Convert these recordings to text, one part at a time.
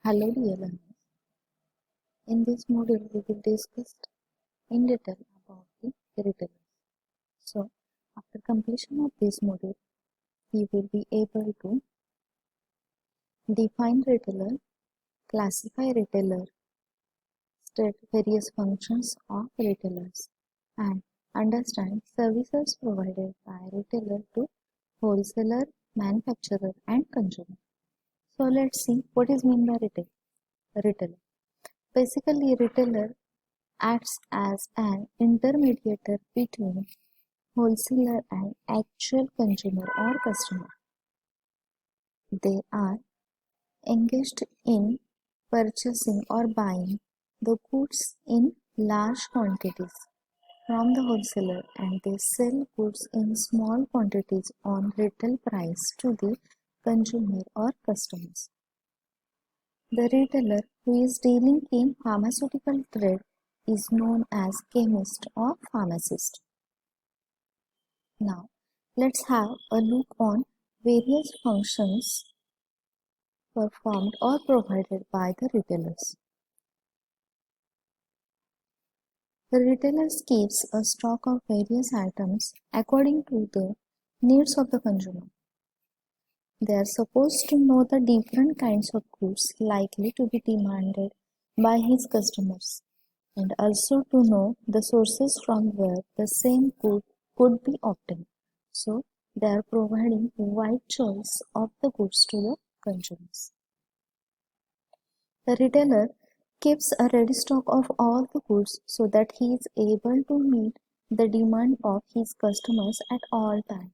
Hello dear learners. In this module we will discuss in detail about the retailers. So after completion of this module we will be able to define retailer, classify retailer, state various functions of retailers and understand services provided by retailer to wholesaler, manufacturer and consumer. So let's see what is meant by retailer. Basically retailer acts as an intermediator between wholesaler and actual consumer or customer. They are engaged in purchasing or buying the goods in large quantities from the wholesaler and they sell goods in small quantities on retail price to the consumer or customers. The retailer who is dealing in pharmaceutical trade is known as chemist or pharmacist. Now, let's have a look on various functions performed or provided by the retailers. The retailer keeps a stock of various items according to the needs of the consumer. They are supposed to know the different kinds of goods likely to be demanded by his customers and also to know the sources from where the same good could be obtained. So, they are providing a wide choice of the goods to the consumers. The retailer keeps a ready stock of all the goods so that he is able to meet the demand of his customers at all times.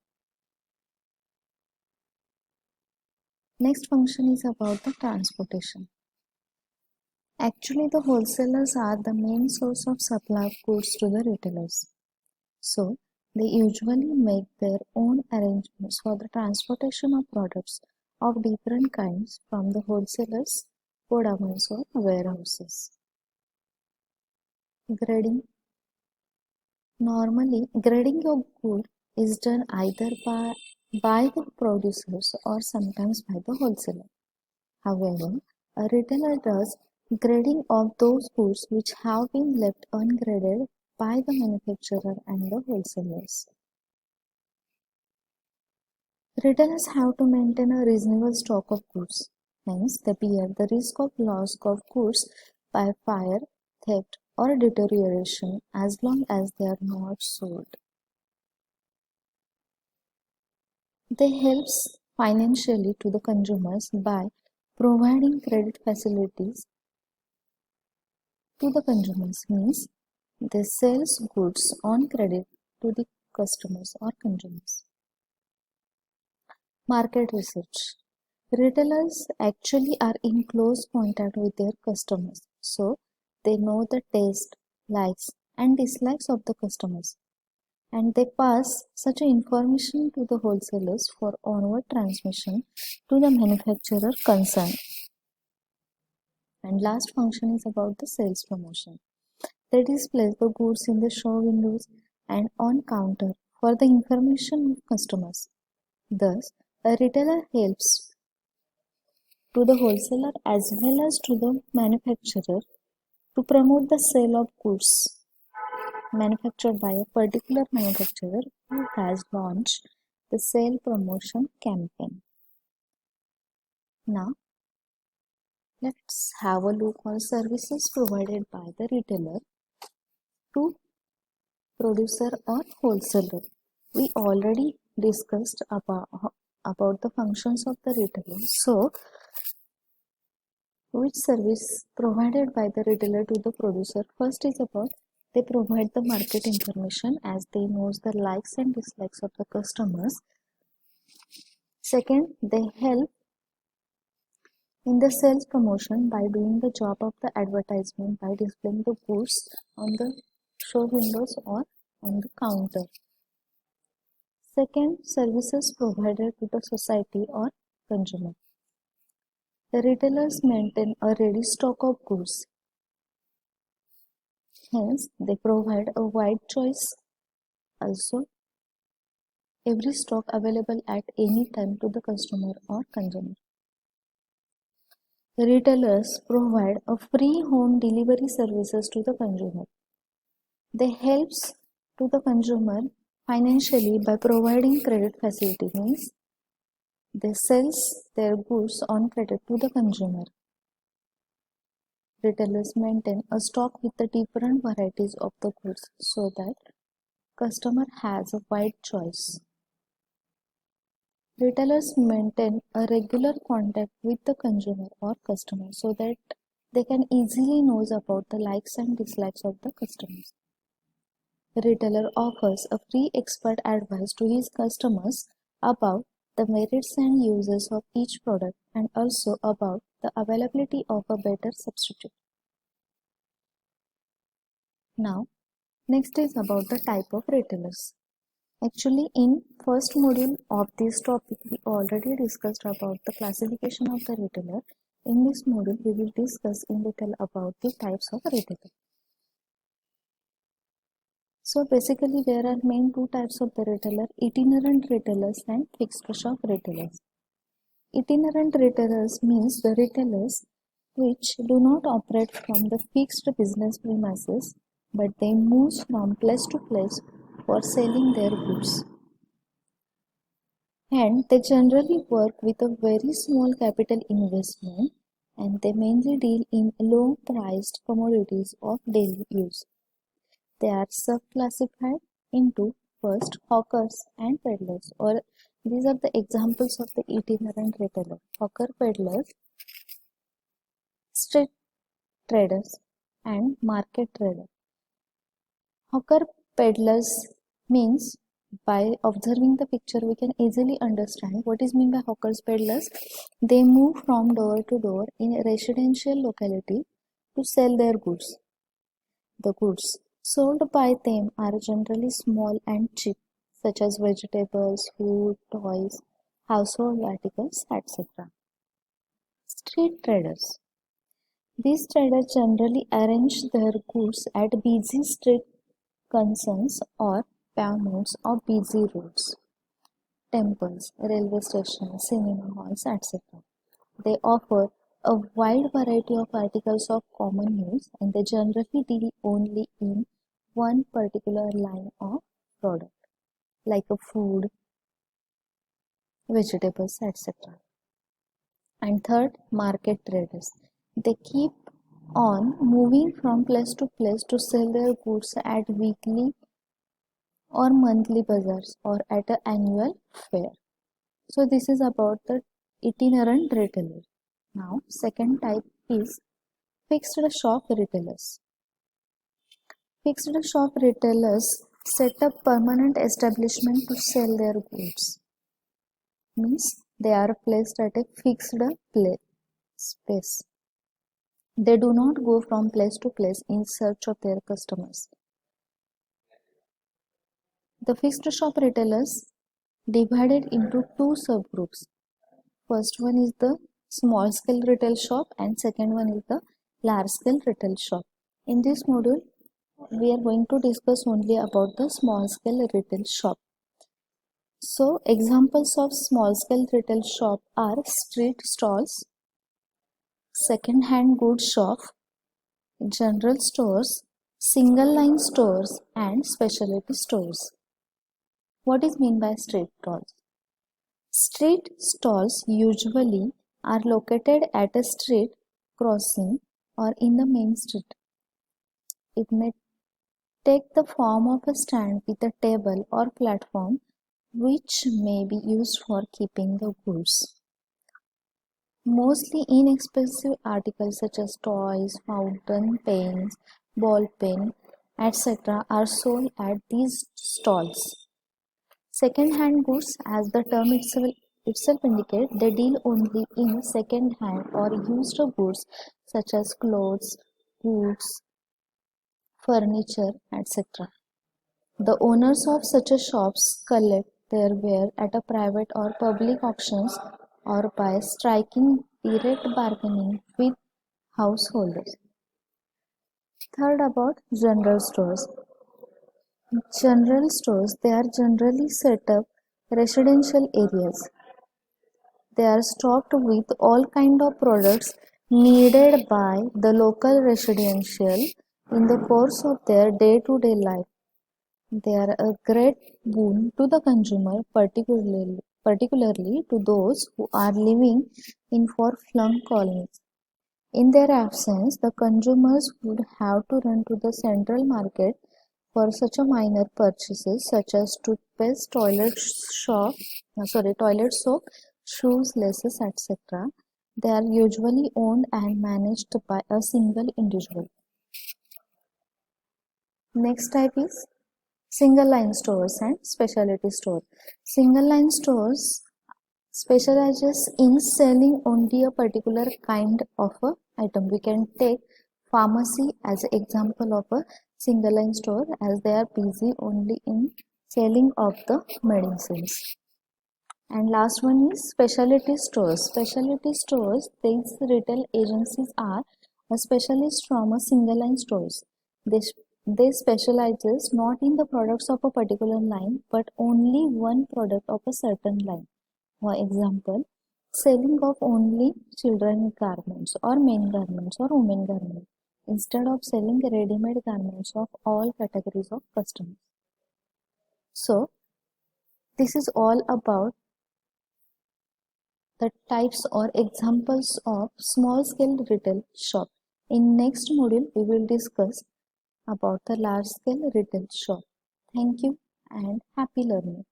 Next function is about the transportation. Actually, the wholesalers are the main source of supply of goods to the retailers. So, they usually make their own arrangements for the transportation of products of different kinds from the wholesalers, godowns or warehouses. Grading. Normally, grading of good is done either by the producers or sometimes by the wholesaler. However, a retailer does grading of those goods which have been left ungraded by the manufacturer and the wholesalers. Retailers have to maintain a reasonable stock of goods, hence they bear the risk of loss of goods by fire, theft or deterioration as long as they are not sold. They help financially to the consumers by providing credit facilities to the consumers, means they sell goods on credit to the customers or consumers. Market research. Retailers actually are in close contact with their customers, so they know the taste, likes and dislikes of the customers and they pass such information to the wholesalers for onward transmission to the manufacturer concerned. And last function is about the sales promotion. They display the goods in the show windows and on counter for the information of customers. Thus, a retailer helps to the wholesaler as well as to the manufacturer to promote the sale of goods manufactured by a particular manufacturer who has launched the sale promotion campaign. Now, let's have a look on services provided by the retailer to producer or wholesaler. We already discussed about the functions of the retailer. So, which service provided by the retailer to the producer? First is about they provide the market information as they knows the likes and dislikes of the customers. Second, they help in the sales promotion by doing the job of the advertisement by displaying the goods on the show windows or on the counter. Second, services provided to the society or consumer. The retailers maintain a ready stock of goods. Hence, they provide a wide choice. Also, every stock available at any time to the customer or consumer. Retailers provide a free home delivery services to the consumer. They helps to the consumer financially by providing credit facility, means they sells their goods on credit to the consumer. Retailers maintain a stock with the different varieties of the goods so that customer has a wide choice. Retailers maintain a regular contact with the consumer or customer so that they can easily know about the likes and dislikes of the customers. The retailer offers a free expert advice to his customers about the merits and uses of each product and also about the availability of a better substitute. Now, next is about the type of retailers. Actually, in first module of this topic, we already discussed about the classification of the retailer. In this module, we will discuss in detail about the types of retailer. So basically, there are main two types of the retailer: itinerant retailers and fixed shop retailers. Itinerant retailers means the retailers which do not operate from the fixed business premises, but they move from place to place for selling their goods. And they generally work with a very small capital investment, and they mainly deal in low priced commodities of daily use. They are subclassified into first hawkers and peddlers, or these are the examples of the itinerant retailer: hawker, peddlers, street traders, and market trader. Hawker peddlers means, by observing the picture we can easily understand what is meant by hawkers peddlers. They move from door to door in a residential locality to sell their goods. The goods sold by them are generally small and cheap, such as vegetables, food, toys, household articles, etc. Street traders. These traders generally arrange their goods at busy street concerns or pavements of busy roads, temples, railway stations, cinema halls, etc. They offer a wide variety of articles of common use, and they generally deal only in one particular line of product, like a food, vegetables, etc. And third, market traders. They keep on moving from place to place to sell their goods at weekly or monthly bazaars or at an annual fair. So this is about the itinerant retailer. Now, second type is fixed shop retailers. Fixed shop retailers set up permanent establishment to sell their goods. Means they are placed at a fixed space. They do not go from place to place in search of their customers. The fixed shop retailers divided into two subgroups. First one is the small scale retail shop and second one is the large scale retail shop. In this module, we are going to discuss only about the small scale retail shop. So examples of small scale retail shop are street stalls, second hand goods shop, general stores, single line stores and specialty stores. What is meant by street stalls? Street stalls usually are located at a street crossing or in the main street. It may take the form of a stand with a table or platform which may be used for keeping the goods. Mostly inexpensive articles such as toys, fountain pens, ball pen, etc. are sold at these stalls. Second-hand goods, as the term itself indicates, they deal only in second-hand or used goods such as clothes, books, furniture, etc. The owners of such a shops collect their ware at a private or public auctions or by striking direct bargaining with householders. Third, about general stores. General stores, they are generally set up residential areas. They are stocked with all kind of products needed by the local residential in the course of their day-to-day life. They are a great boon to the consumer, particularly to those who are living in far-flung colonies. In their absence, the consumers would have to run to the central market for such a minor purchases such as toothpaste, toilet soap, shoes, laces, etc. They are usually owned and managed by a single individual. Next type is single line stores and specialty store. Single line stores specializes in selling only a particular kind of a item. We can take pharmacy as an example of a single line store, as they are busy only in selling of the medicines. And last one is specialty stores. Specialty stores, these retail agencies are a specialist from a single line stores. They specializes not in the products of a particular line but only one product of a certain line. For example, selling of only children garments or men garments or women garments instead of selling ready-made garments of all categories of customers. So this is all about the types or examples of small scale retail shop. In next module, we will discuss about the large scale retail shop. Thank you and happy learning.